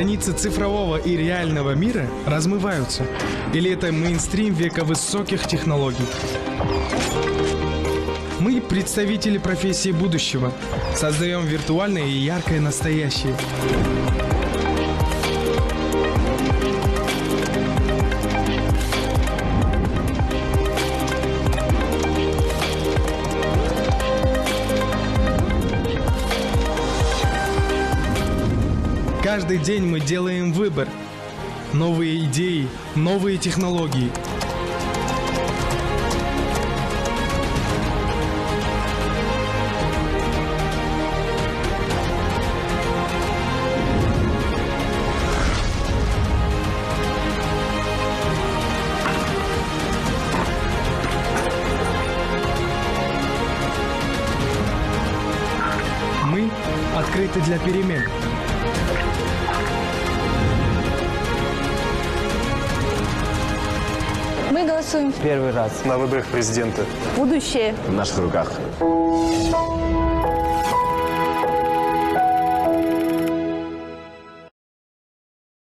Границы цифрового и реального мира размываются. Или это мейнстрим века высоких технологий? Мы представители профессии будущего. Создаем виртуальное и яркое настоящее. Каждый день мы делаем выбор. Новые идеи, новые технологии. Мы открыты для перемен. Мы голосуем. Первый раз. На выборах президента. Будущее в наших руках.